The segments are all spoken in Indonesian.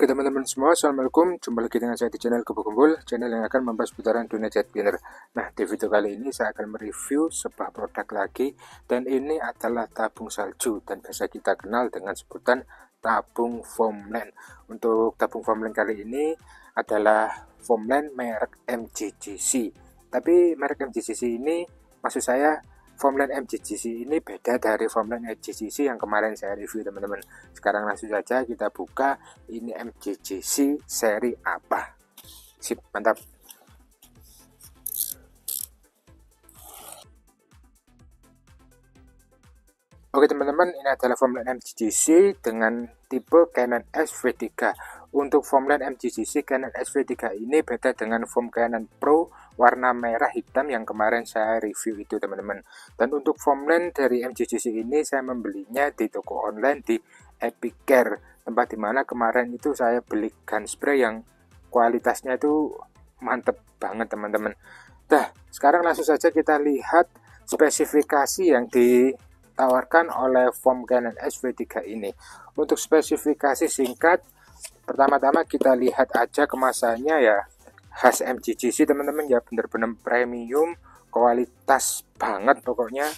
Oke teman-teman semua, Assalamualaikum. Jumpa lagi dengan saya di channel Kumpul, channel yang akan membahas putaran dunia jet spinner. Nah, di video kali ini saya akan mereview sebuah produk lagi, dan ini adalah tabung salju, dan biasa kita kenal dengan sebutan tabung foamland. Untuk tabung foamland kali ini adalah foamland merek MGGC. Tapi merek MGGC ini, maksud saya foamland MGGC ini beda dari foamland MGGC yang kemarin saya review teman-teman. Sekarang langsung saja kita buka, ini MGGC seri apa. Sip, mantap. Oke teman-teman, ini adalah foamland MGGC dengan tipe Canon SV3. Untuk foamland MGGC Canon SV3 ini beda dengan foam Canon Pro warna merah hitam yang kemarin saya review itu teman-teman. Dan untuk foamland dari MGGC ini saya membelinya di toko online di Epicare, tempat dimana kemarin itu saya beli gun spray yang kualitasnya itu mantep banget teman-teman. Nah, sekarang langsung saja kita lihat spesifikasi yang ditawarkan oleh foam Canon SV3 ini. Untuk spesifikasi singkat, pertama-tama kita lihat aja kemasannya ya, khas MGGC teman-teman ya, bener-bener premium, kualitas banget pokoknya.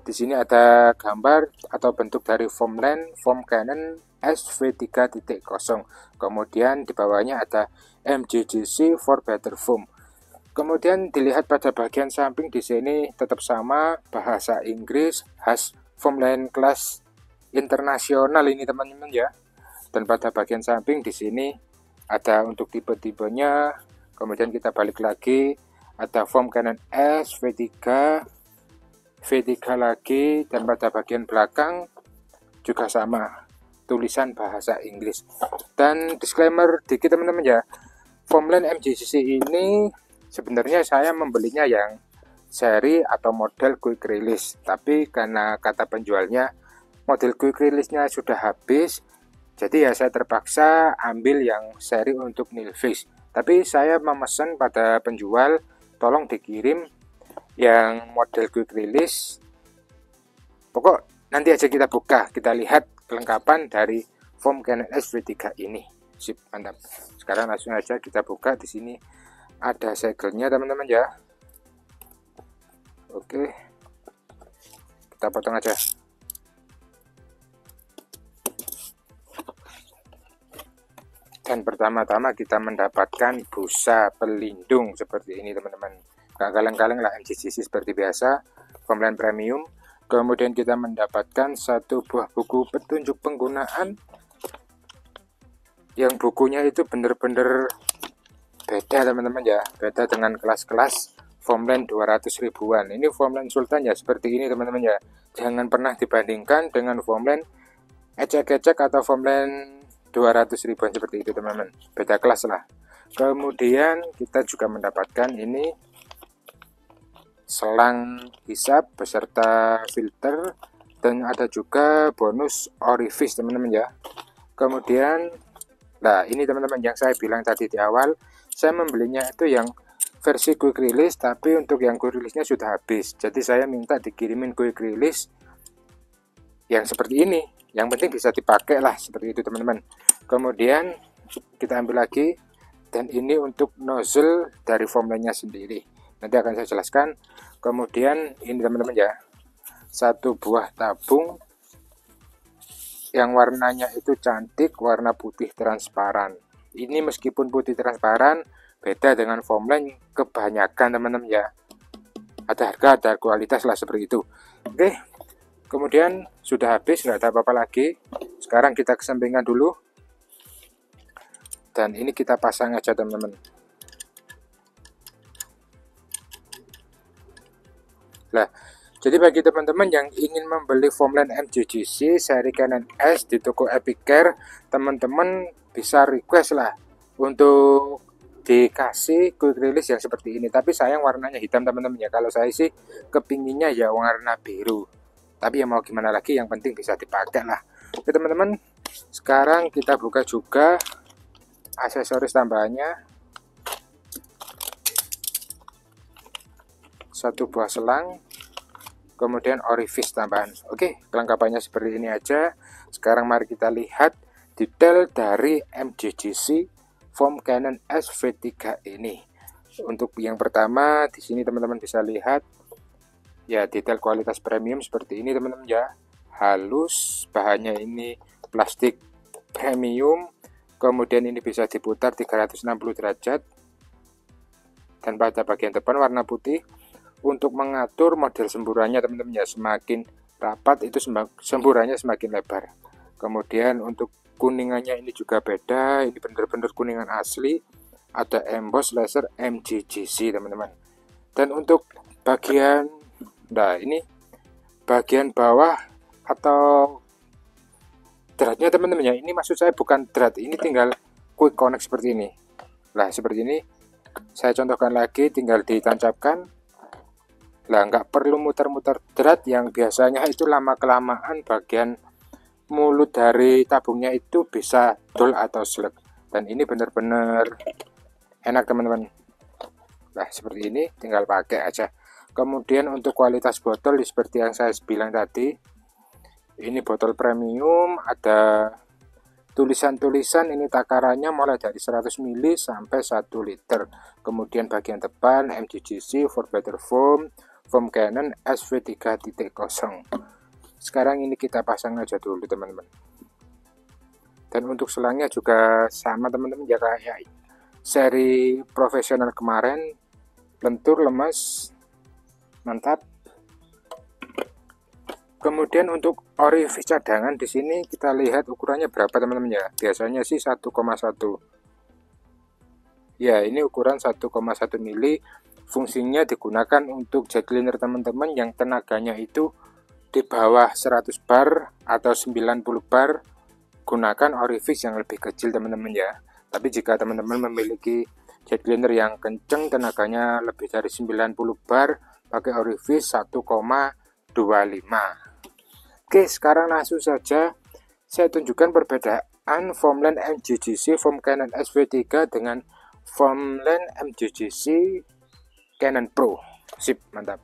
Di sini ada gambar atau bentuk dari foamland foam Canon SV3.0. Kemudian di bawahnya ada MGGC for better foam. Kemudian dilihat pada bagian samping di sini tetap sama, bahasa Inggris khas foamland kelas internasional ini teman-teman ya. Dan pada bagian samping di sini ada untuk tipe-tipenya. Kemudian kita balik lagi, ada foam Canon SV3, V3 lagi, dan pada bagian belakang juga sama, tulisan bahasa Inggris. Dan disclaimer dikit teman-teman ya, foamland MGGC ini sebenarnya saya membelinya yang seri atau model quick release, tapi karena kata penjualnya model quick release-nya sudah habis, jadi ya saya terpaksa ambil yang seri untuk nilfish. Tapi saya memesan pada penjual, tolong dikirim yang model quick release. Pokok nanti aja kita buka, kita lihat kelengkapan dari foam Canon SV3 ini. Sip, mantap. Sekarang langsung aja kita buka. Di sini ada segelnya teman-teman ya. Oke, kita potong aja. Dan pertama-tama kita mendapatkan busa pelindung seperti ini teman-teman. Gak kaleng-kaleng lah, MGGC seperti biasa, foamland premium. Kemudian kita mendapatkan satu buah buku petunjuk penggunaan, yang bukunya itu bener-bener beda teman-teman ya, beda dengan kelas-kelas foamland 200 ribuan. Ini foamland Sultan ya seperti ini teman-teman ya. Jangan pernah dibandingkan dengan foamland ecek-ecek atau foamland 200 ribuan seperti itu teman-teman, beda kelas lah. Kemudian kita juga mendapatkan ini selang hisap beserta filter, dan ada juga bonus orifice teman-teman ya. Kemudian nah ini teman-teman yang saya bilang tadi di awal, saya membelinya itu yang versi quick release, tapi untuk yang quick release-nya sudah habis, jadi saya minta dikirimin quick release yang seperti ini, yang penting bisa dipakai lah, seperti itu teman-teman. Kemudian kita ambil lagi, dan ini untuk nozzle dari foamlandnya sendiri, nanti akan saya jelaskan. Kemudian ini teman-teman ya, satu buah tabung yang warnanya itu cantik, warna putih transparan. Ini meskipun putih transparan, beda dengan foamland kebanyakan teman-teman ya, ada harga ada kualitas lah seperti itu. Oke, kemudian sudah habis, nggak ada apa-apa lagi. Sekarang kita kesampingkan dulu, dan ini kita pasang aja teman-teman. Nah, jadi bagi teman-teman yang ingin membeli foamland MGGC seri Canon S di toko Epicare, teman-teman bisa request lah untuk dikasih quick release yang seperti ini. Tapi sayang warnanya hitam teman-teman ya. Kalau saya sih kepinginnya ya warna biru, tapi ya mau gimana lagi, yang penting bisa dipakai lah. Oke teman-teman, sekarang kita buka juga aksesoris tambahannya. Satu buah selang, kemudian orifice tambahan. Oke, kelengkapannya seperti ini aja. Sekarang mari kita lihat detail dari MJGC foam Canon SV3 ini. Untuk yang pertama di sini teman-teman bisa lihat ya, detail kualitas premium seperti ini teman-teman ya, halus, bahannya ini plastik premium, kemudian ini bisa diputar 360 derajat, dan pada bagian depan warna putih. Untuk mengatur model semburannya teman-teman ya, semakin rapat itu semburannya semakin lebar. Kemudian untuk kuningannya ini juga beda, ini benar-benar kuningan asli, ada emboss laser MJGC teman-teman. Dan untuk bagian, nah ini bagian bawah atau dratnya teman-teman ya, ini maksud saya bukan drat, ini tinggal quick connect seperti ini. Nah seperti ini, saya contohkan lagi, tinggal ditancapkan. Lah nggak perlu muter-muter drat yang biasanya itu lama-kelamaan bagian mulut dari tabungnya itu bisa dull atau slek. Dan ini benar-benar enak teman-teman. Nah seperti ini, tinggal pakai aja. Kemudian untuk kualitas botol seperti yang saya bilang tadi, ini botol premium, ada tulisan-tulisan, ini takarannya mulai dari 100 ml sampai 1 liter. Kemudian bagian depan MJGC for better foam Canon SV3.0. Sekarang ini kita pasang aja dulu teman-teman. Dan untuk selangnya juga sama teman-teman ya, kayak seri profesional kemarin, lentur, lemas, mantap. Kemudian untuk orifice cadangan di sini kita lihat ukurannya berapa teman-teman ya. Biasanya sih 1,1. Ya, ini ukuran 1,1 mili. Fungsinya digunakan untuk jet cleaner teman-teman yang tenaganya itu di bawah 100 bar atau 90 bar. Gunakan orifice yang lebih kecil teman-teman ya. Tapi jika teman-teman memiliki jet cleaner yang kenceng, tenaganya lebih dari 90 bar, pakai orifice 1,25. Oke, sekarang langsung saja saya tunjukkan perbedaan foamland MJGC foam Canon SV3 dengan foamland MJGC Canon Pro. Sip, mantap.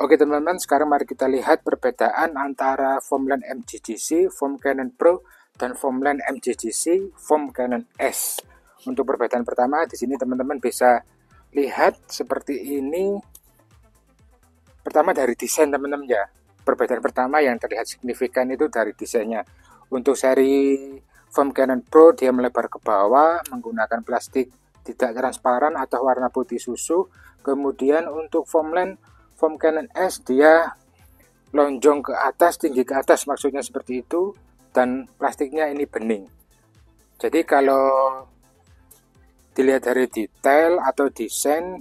Oke teman-teman, sekarang mari kita lihat perbedaan antara foamland MJGC foam Canon Pro dan foamland MJGC foam Canon S. Untuk perbedaan pertama di sini teman-teman bisa lihat seperti ini. Pertama dari desain teman-teman ya. Perbedaan pertama yang terlihat signifikan itu dari desainnya. Untuk seri foam Canon Pro dia melebar ke bawah menggunakan plastik tidak transparan atau warna putih susu. Kemudian untuk foamland foam Canon S dia lonjong ke atas, tinggi ke atas, maksudnya seperti itu, dan plastiknya ini bening. Jadi kalau dilihat dari detail atau desain,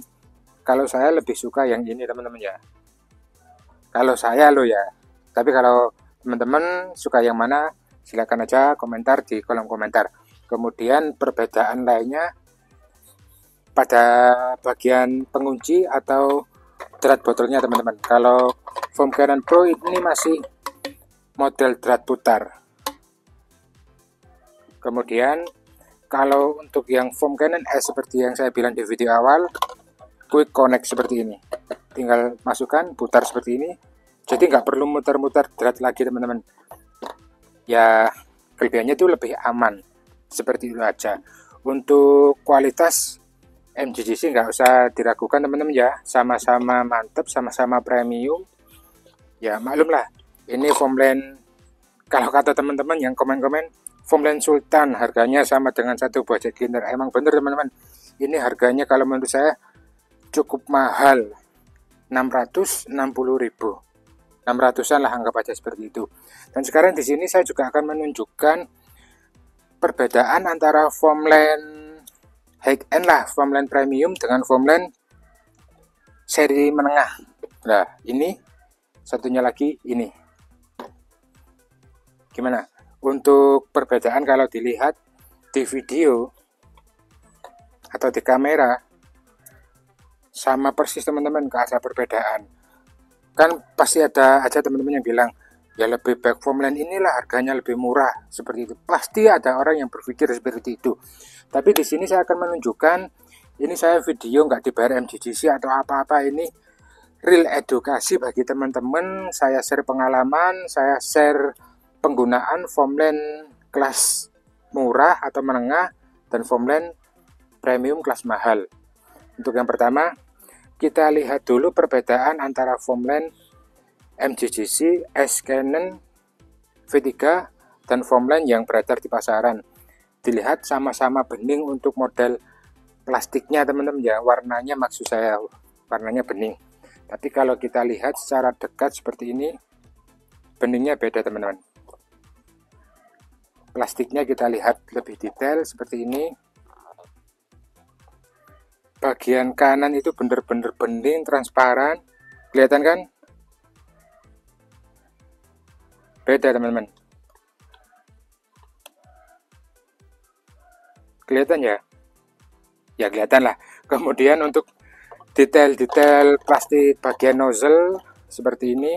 kalau saya lebih suka yang ini teman-teman ya. Kalau saya loh ya. Tapi kalau teman-teman suka yang mana, silakan aja komentar di kolom komentar. Kemudian perbedaan lainnya pada bagian pengunci atau drat botolnya teman-teman. Kalau foam Canon Pro ini masih model drat putar. Kemudian kalau untuk yang foam Canon S seperti yang saya bilang di video awal, quick connect seperti ini. Tinggal masukkan, putar seperti ini. Jadi nggak perlu muter-muter drat lagi teman-teman. Ya kelebihannya itu lebih aman. Seperti itu aja. Untuk kualitas MJGC nggak usah diragukan teman-teman ya, sama-sama mantap, sama-sama premium. Ya maklum lah, ini foamland, kalau kata teman-teman yang komen-komen, foamland Sultan harganya sama dengan satu buah jet cleaner. Emang bener teman-teman, ini harganya kalau menurut saya cukup mahal, 660.000, 600-an lah anggap aja seperti itu. Dan sekarang di sini saya juga akan menunjukkan perbedaan antara foamland high-end lah, foamland premium dengan foamland seri menengah. Nah ini satunya lagi ini. Gimana? Untuk perbedaan kalau dilihat di video atau di kamera sama persis teman-teman, gak ada perbedaan. Kan pasti ada aja teman-teman yang bilang ya lebih baik foamland inilah harganya lebih murah, seperti itu. Pasti ada orang yang berpikir seperti itu. Tapi di sini saya akan menunjukkan, ini saya video nggak dibayar MJGC atau apa-apa, ini real edukasi bagi teman-teman. Saya share pengalaman, saya share penggunaan foamland kelas murah atau menengah, dan foamland premium kelas mahal. Untuk yang pertama, kita lihat dulu perbedaan antara foamland MGGC, S Canon V3 dan foamland yang beredar di pasaran. Dilihat sama-sama bening untuk model plastiknya teman-teman ya, warnanya maksud saya warnanya bening. Tapi kalau kita lihat secara dekat seperti ini, beningnya beda teman-teman. Plastiknya kita lihat lebih detail seperti ini. Bagian kanan itu bener-bener bening, transparan. Kelihatan kan? Beda teman-teman. Kelihatan ya? Ya kelihatan lah. Kemudian untuk detail-detail plastik bagian nozzle seperti ini.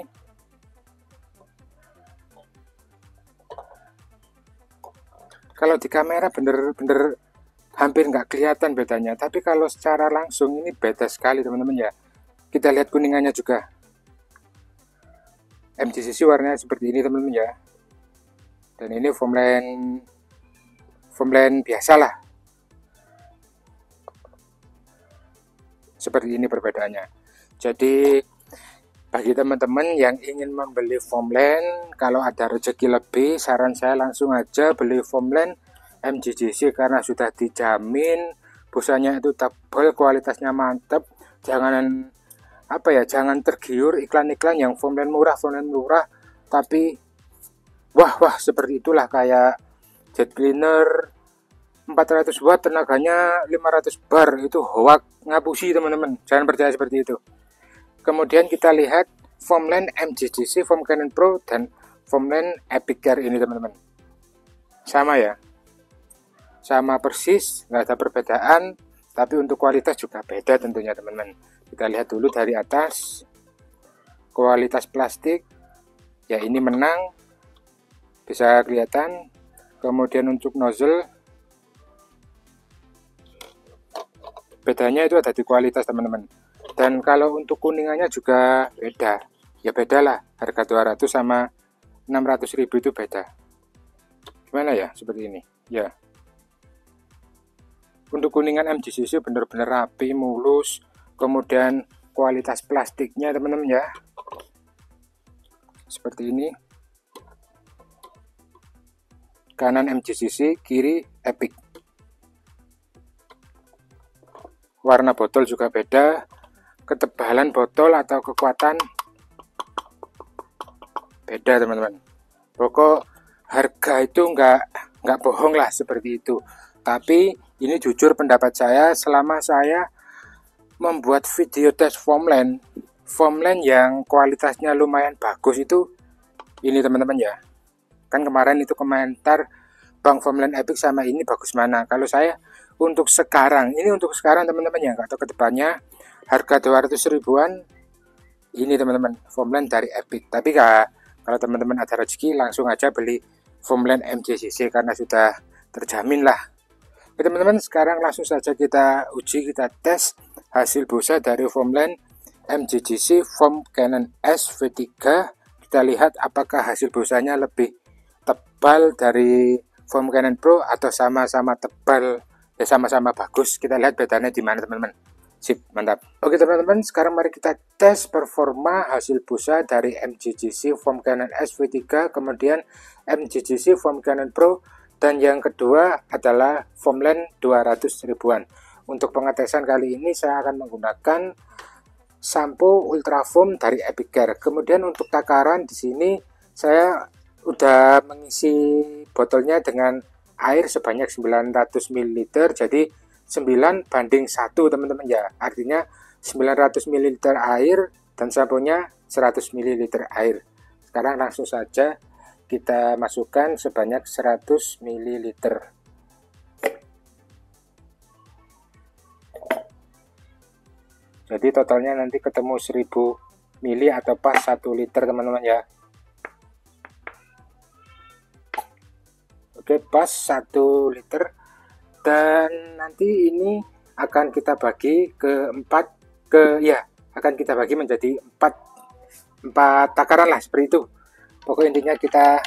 Kalau di kamera bener-bener hampir nggak kelihatan bedanya, tapi kalau secara langsung ini beda sekali teman-teman ya. Kita lihat kuningannya juga. MGCC warnanya seperti ini teman-teman ya. Dan ini foamland biasa lah. Seperti ini perbedaannya. Jadi bagi teman-teman yang ingin membeli foamland, kalau ada rezeki lebih, saran saya langsung aja beli foamland MGGC karena sudah dijamin busanya itu tebal, kualitasnya mantap. Jangan jangan tergiur iklan-iklan yang foamland murah, tapi wah seperti itulah, kayak jet cleaner 400 watt tenaganya 500 bar, itu hoak, ngapusi teman-teman, jangan percaya seperti itu. Kemudian kita lihat foamland MGGC, Foam Cannon Pro, dan foamland Epic Care ini teman-teman. Sama ya, sama persis, nggak ada perbedaan, tapi untuk kualitas juga beda tentunya teman-teman. Kita lihat dulu dari atas, kualitas plastik, ya ini menang, bisa kelihatan. Kemudian untuk nozzle, bedanya itu ada di kualitas teman-teman. Dan kalau untuk kuningannya juga beda, ya beda lah, harga 200 sama 600.000 itu beda. Gimana ya, seperti ini ya. Untuk kuningan MGCC benar-benar rapi, mulus. Kemudian kualitas plastiknya teman-teman ya, seperti ini. Kanan MGCC, kiri Epic. Warna botol juga beda, ketebalan botol atau kekuatan beda teman-teman. Pokok harga itu nggak bohong lah seperti itu. Tapi ini jujur pendapat saya, selama saya membuat video tes foamland yang kualitasnya lumayan bagus itu ini teman-teman ya. Kan kemarin itu komentar, Bang, foamland Epic sama ini bagus mana? Kalau saya untuk sekarang teman-teman ya, nggak tahu ke depannya, harga 200 ribuan ini teman-teman, foamland dari Epic. Tapi kalau teman-teman ada rezeki langsung aja beli foamland MGCC karena sudah terjamin lah. Oke teman-teman, sekarang langsung saja kita uji, kita tes hasil busa dari foamland MGGC Foam Cannon S V3. Kita lihat apakah hasil busanya lebih tebal dari Foam Cannon Pro atau sama-sama tebal, ya sama-sama bagus. Kita lihat bedanya di mana teman-teman. Sip, mantap. Oke teman-teman, sekarang mari kita tes performa hasil busa dari MGGC Foam Cannon S V3, kemudian MGGC Foam Cannon Pro, dan yang kedua adalah foamland 200 ribuan. Untuk pengetesan kali ini saya akan menggunakan sampo Ultra Foam dari Epic Care. Kemudian untuk takaran di sini saya udah mengisi botolnya dengan air sebanyak 900 ml. Jadi 9 banding 1 teman-teman ya. Artinya 900 ml air dan samponya 100 ml air. Sekarang langsung saja kita masukkan sebanyak 100 ml. Jadi totalnya nanti ketemu 1000 ml atau pas 1 liter teman-teman ya. Oke, pas 1 liter. Dan nanti ini akan kita bagi ke akan kita bagi menjadi 4 takaran lah, seperti itu. Pokoknya intinya kita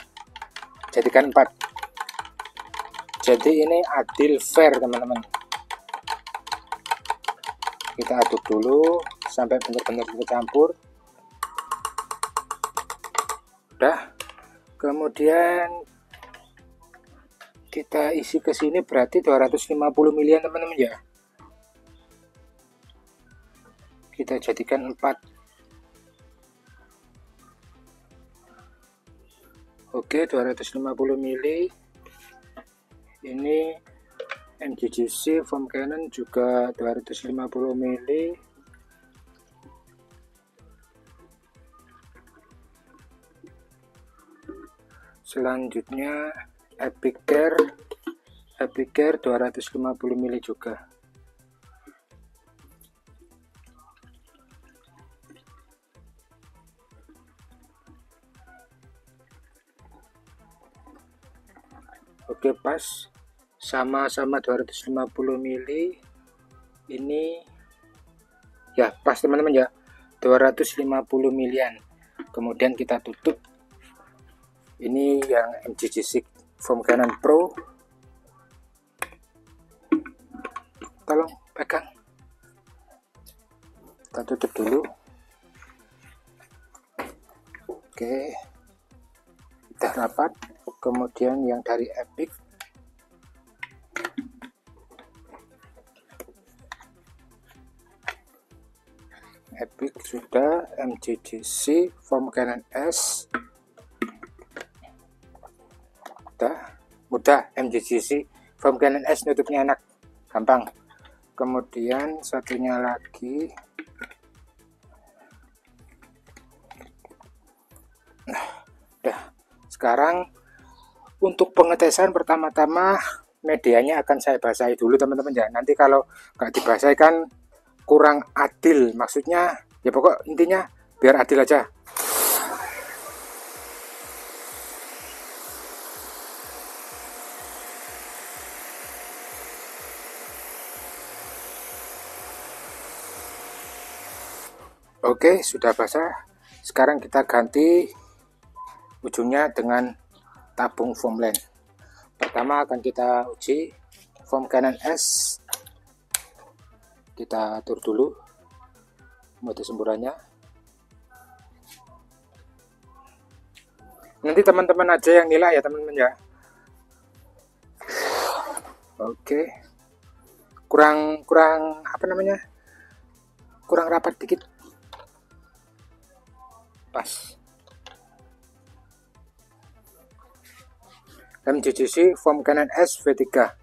jadikan 4. Jadi ini adil fair teman-teman. Kita aduk dulu sampai benar-benar bercampur. Udah. Kemudian kita isi ke sini berarti 250 ml teman-teman ya. Kita jadikan 4. Oke, 250 ml. Ini MGGC foam cannon juga 250 ml. Selanjutnya Epic Care 250 ml juga. Oke, pas sama-sama 250 ml. Ini ya pas teman-teman ya, 250 ml. Kemudian kita tutup. Ini yang MGGC foam cannon pro. Tolong pegang. Kita tutup dulu. Oke, udah rapat. Kemudian yang dari Epic sudah. MGGC foam cannon S mudah. MGGC foam cannon S nutupnya enak, gampang. Kemudian satunya lagi sekarang untuk pengetesan pertama-tama medianya akan saya basahi dulu teman-teman ya. Nanti kalau nggak dibasahi kan kurang adil, maksudnya ya pokok intinya biar adil aja. Oke, sudah basah. Sekarang kita ganti ujungnya dengan tabung foamland. Pertama akan kita uji foam cannon S. Kita atur dulu mode semburannya. Nanti teman-teman aja yang nilai ya teman-teman ya. Oke, kurang apa namanya, kurang rapat dikit, pas. MGGC foam cannon S V3.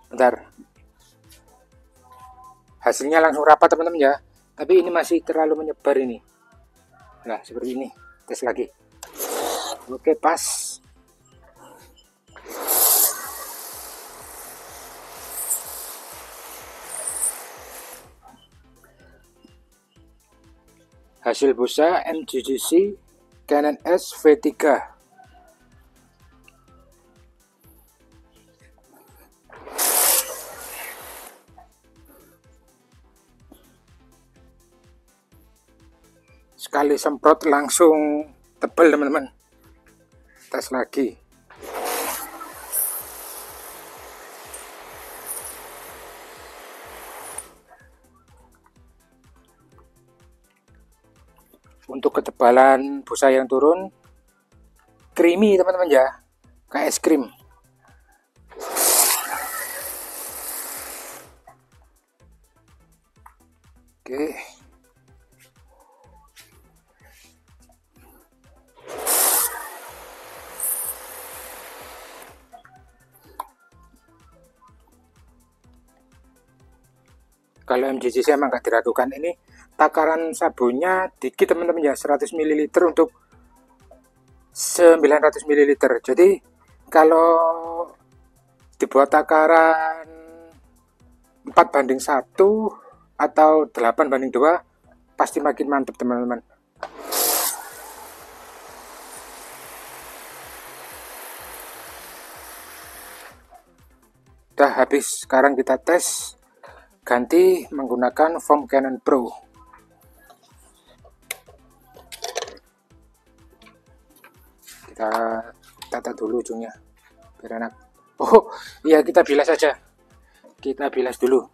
Bentar, hasilnya langsung rapat teman-teman ya, tapi ini masih terlalu menyebar ini. Nah seperti ini, tes lagi. Oke, pas. Hasil busa MGGC Canon S V3. Sekali semprot langsung tebal teman-teman. Tes lagi. Untuk ketebalan busa yang turun creamy teman-teman ya, kayak es krim. Oke. Kalau MGGC emang nggak diragukan, ini takaran sabunnya dikit teman-teman ya, 100 ml untuk 900 ml. Jadi kalau dibuat takaran 4:1 atau 8:2 pasti makin mantap teman-teman. Udah habis, sekarang kita tes ganti menggunakan foam cannon pro. kita tata dulu ujungnya biar enak. Oh iya, kita bilas saja, kita bilas dulu.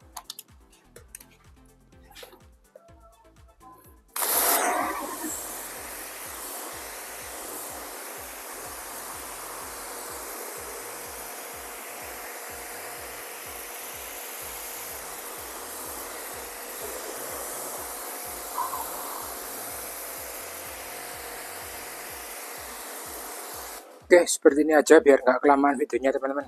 Oke, seperti ini aja biar nggak kelamaan videonya teman-teman.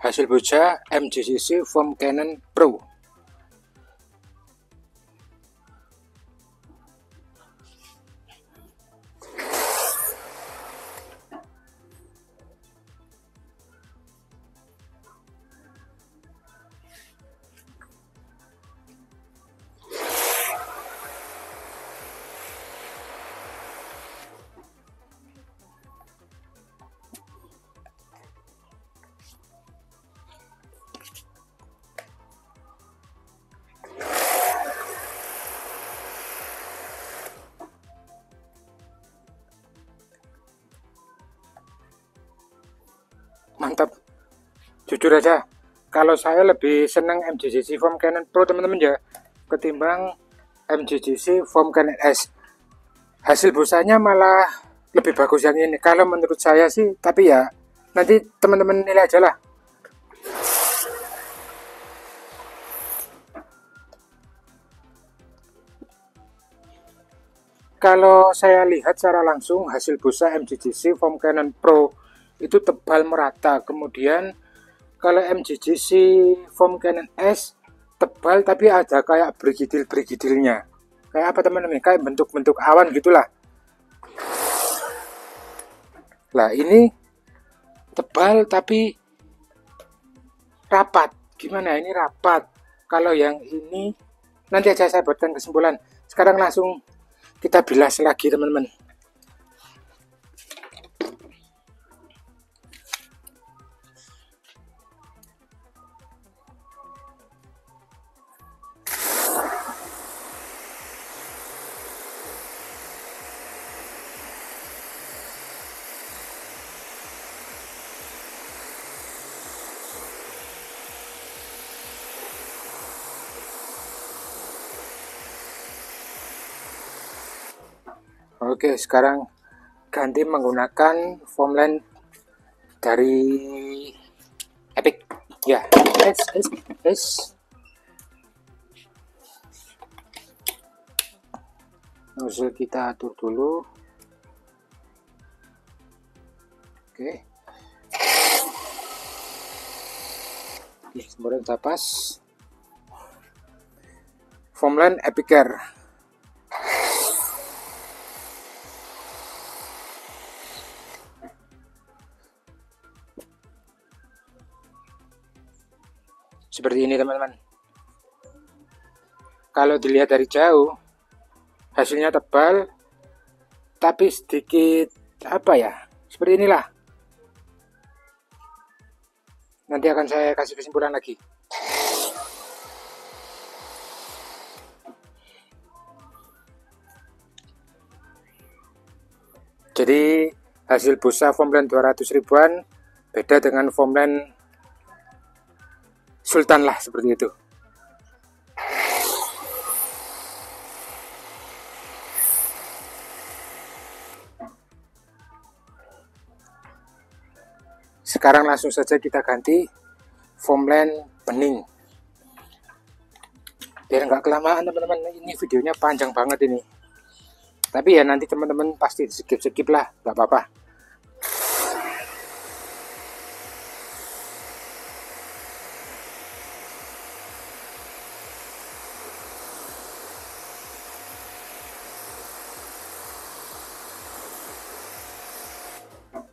Hasil busa MJCC Foam Cannon Pro. Mantap, jujur aja kalau saya lebih senang MJCC Foam Cannon Pro teman-teman ya, ketimbang MJCC Foam Cannon S. Hasil busanya malah lebih bagus yang ini kalau menurut saya sih, tapi ya nanti teman-teman nilai aja lah. Kalau saya lihat secara langsung hasil busa MJCC Foam Cannon Pro itu tebal merata. Kemudian kalau MJCC Foam Cannon S tebal tapi ada kayak bergidil-bergidilnya. Kayak apa teman-teman? Kayak bentuk-bentuk awan gitulah. Lah ini tebal tapi rapat. Gimana ini rapat? Kalau yang ini nanti aja saya buatkan kesimpulan. Sekarang langsung kita bilas lagi teman-teman. Oke, sekarang ganti menggunakan foamland dari Epic. Ya, es. Nozzle kita atur dulu. Oke. Kemudian kita pas. Foamland Epicare. Seperti ini teman-teman. Kalau dilihat dari jauh hasilnya tebal tapi sedikit apa ya, seperti inilah. Nanti akan saya kasih kesimpulan lagi. Jadi hasil busa foamland 200 ribuan beda dengan foamland Sultan lah, seperti itu. Sekarang langsung saja kita ganti foamland bening. Biar nggak kelamaan teman-teman, ini videonya panjang banget ini. Tapi ya nanti teman-teman pasti skip lah, nggak apa-apa.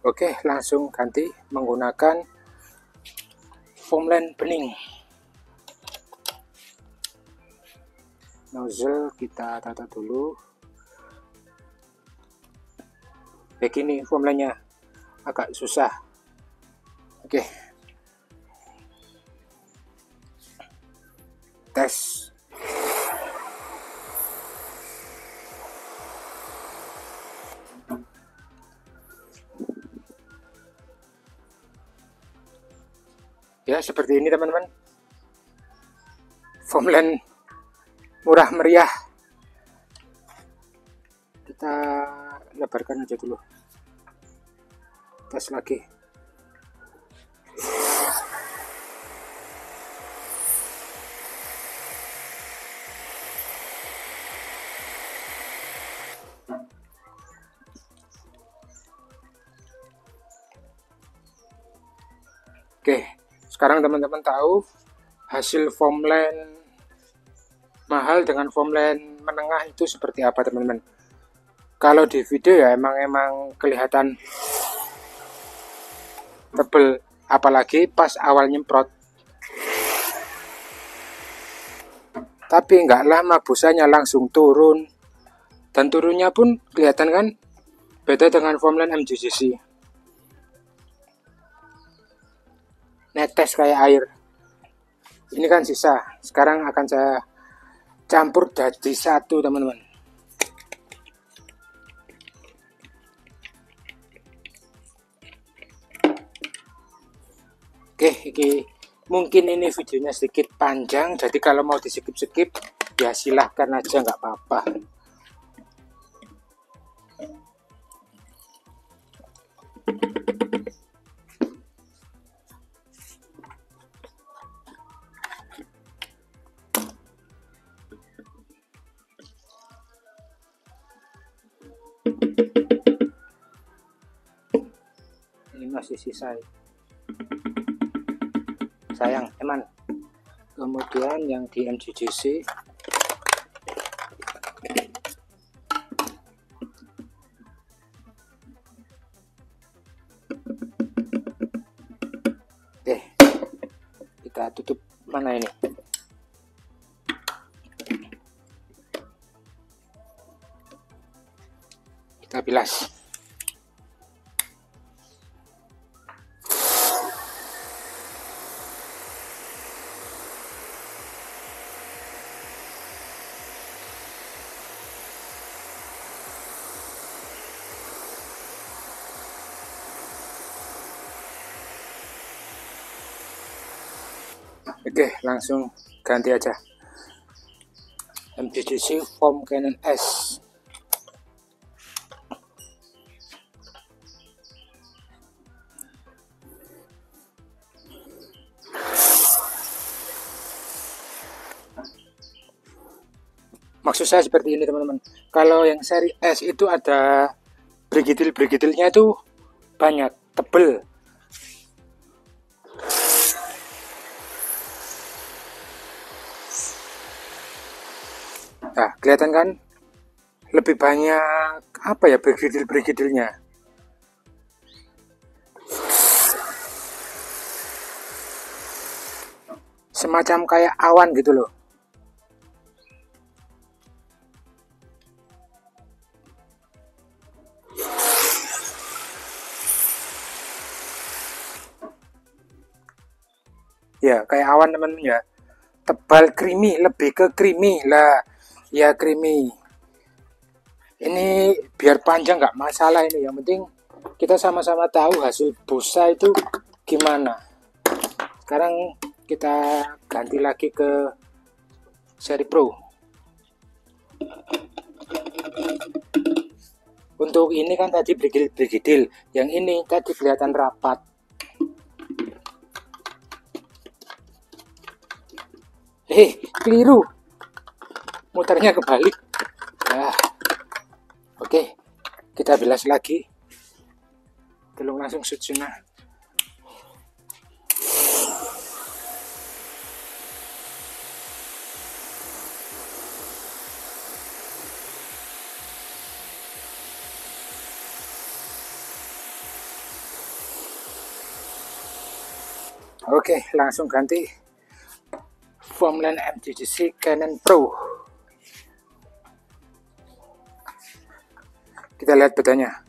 Oke, langsung ganti menggunakan foamland bening. Nozzle kita tata dulu. begini formulanya, agak susah. Oke, tes. Ya, seperti ini teman-teman. Formland murah meriah. Kita lebarkan aja dulu. Tes lagi. Oke, sekarang teman-teman tahu hasil formland mahal dengan formland menengah itu seperti apa teman-teman. Kalau di video ya emang kelihatan tebel, apalagi pas awal nyemprot. Tapi nggak lama busanya langsung turun, dan turunnya pun kelihatan kan, beda dengan formland MGCC. Netes kayak air. Ini kan sisa, sekarang akan saya campur jadi satu teman-teman. Oke, mungkin ini videonya sedikit panjang, jadi kalau mau di skip ya silahkan aja, nggak apa-apa. Ini masih sisa, sayang teman. Kemudian yang di MGCC kita tutup. Mana ini? Kita bilas. Oke, langsung ganti aja. MGCC foam Canon S. Maksud saya seperti ini teman-teman. Kalau yang seri S itu ada brigidil-brigidilnya itu banyak, tebel. Nah, kelihatan kan? Lebih banyak apa ya brigidil-brigidilnya. Semacam kayak awan gitu loh. Ya, kayak awan teman-teman ya. Tebal, creamy, lebih ke creamy lah. Ya, creamy. Ini biar panjang nggak masalah ini. Yang penting kita sama-sama tahu hasil busa itu gimana. Sekarang kita ganti lagi ke seri Pro. Untuk ini kan tadi brigidil, yang ini tadi kelihatan rapat. Keliru, muternya kebalik. Nah, oke, kita bilas lagi. Tolong langsung sujuna. Oke, langsung ganti formland MGCC Canon Pro. Kita lihat bedanya.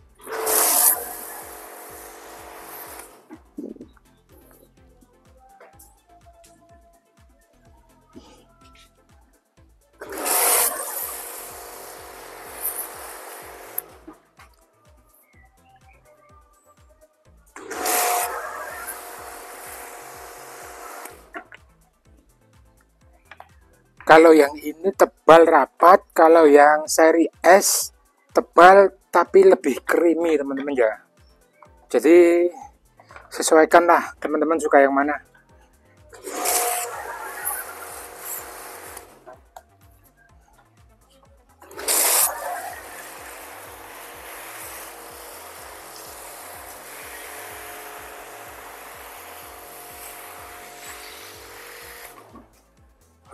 Kalau yang ini tebal rapat, kalau yang seri S tebal tapi lebih creamy teman-teman ya. Jadi sesuaikanlah teman-teman suka yang mana.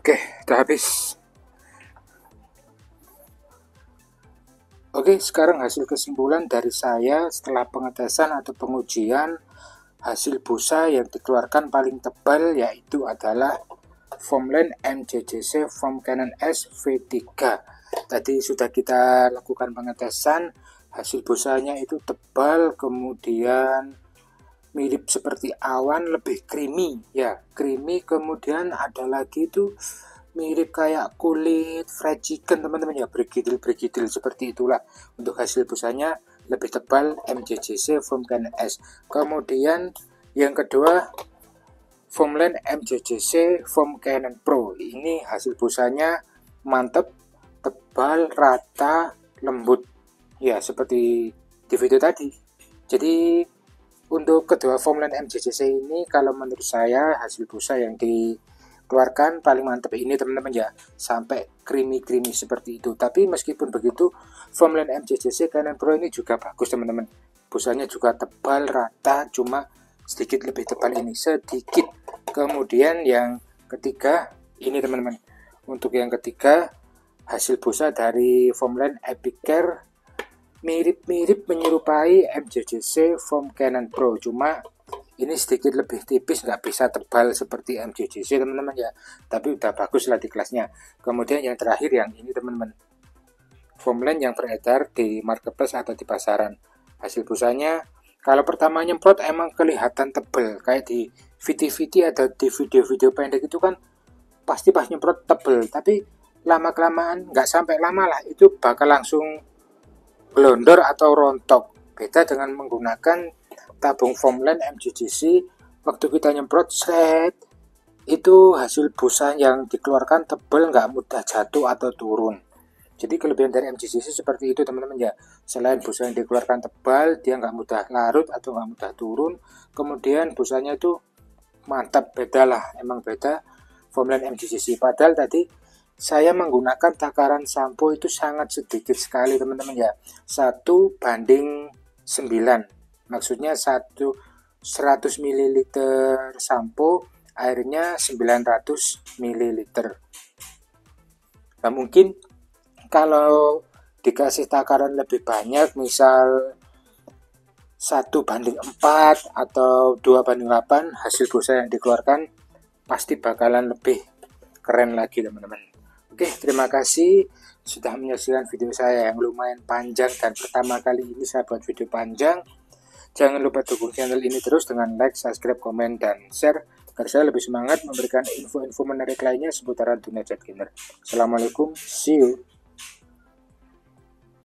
Oke, udah habis. Oke, sekarang hasil kesimpulan dari saya setelah pengetesan atau pengujian, hasil busa yang dikeluarkan paling tebal yaitu adalah Foamland MJJC Foam Canon S V3. Tadi sudah kita lakukan pengetesan, hasil busanya itu tebal, kemudian mirip seperti awan, lebih creamy ya, creamy. Kemudian ada lagi itu mirip kayak kulit fried chicken teman-teman ya, bergidil seperti itulah. Untuk hasil busanya lebih tebal MJJC Foam Canon S. Kemudian yang kedua Foamland MJJC Foam Canon Pro, ini hasil busanya mantap, tebal, rata, lembut ya, seperti di video tadi. Jadi untuk kedua Foamland MJJC ini kalau menurut saya hasil busa yang dikeluarkan paling mantap ini teman-teman ya, sampai creamy seperti itu. Tapi meskipun begitu, Foamland MJJC Canon Pro ini juga bagus teman-teman, busanya juga tebal, rata, cuma sedikit lebih tebal ini sedikit. Kemudian yang ketiga ini teman-teman, untuk yang ketiga hasil busa dari Foamland Epic Care mirip menyerupai MJJC Foam Canon Pro, cuma ini sedikit lebih tipis, nggak bisa tebal seperti MJJC teman-teman ya, tapi udah bagus lah di kelasnya. Kemudian yang terakhir yang ini teman-teman, Foamland yang beredar di marketplace atau di pasaran, hasil busanya kalau pertama nyemprot emang kelihatan tebel, kayak di VT atau di video-video pendek itu kan pasti pas nyemprot tebel, tapi lama-kelamaan nggak sampai lama lah itu bakal langsung blondor atau rontok. Beda dengan menggunakan tabung Foamland MJJC, waktu kita nyemprot set itu hasil busa yang dikeluarkan tebal, nggak mudah jatuh atau turun. Jadi kelebihan dari MJJC seperti itu teman-teman ya, selain busa yang dikeluarkan tebal, dia nggak mudah larut atau nggak mudah turun. Kemudian busanya itu mantap, beda lah, emang beda Foamland MJJC. Padahal tadi saya menggunakan takaran sampo itu sangat sedikit sekali teman-teman ya, 1:9, maksudnya 100 ml sampo airnya 900 ml. Nah mungkin kalau dikasih takaran lebih banyak, misal 1:4 atau 2:8, hasil busa yang dikeluarkan pasti bakalan lebih keren lagi teman-teman. Oke, terima kasih sudah menyaksikan video saya yang lumayan panjang, dan pertama kali ini saya buat video panjang. Jangan lupa dukung channel ini terus dengan like, subscribe, komen, dan share agar saya lebih semangat memberikan info-info menarik lainnya seputaran dunia jet gamer. Assalamualaikum, see you.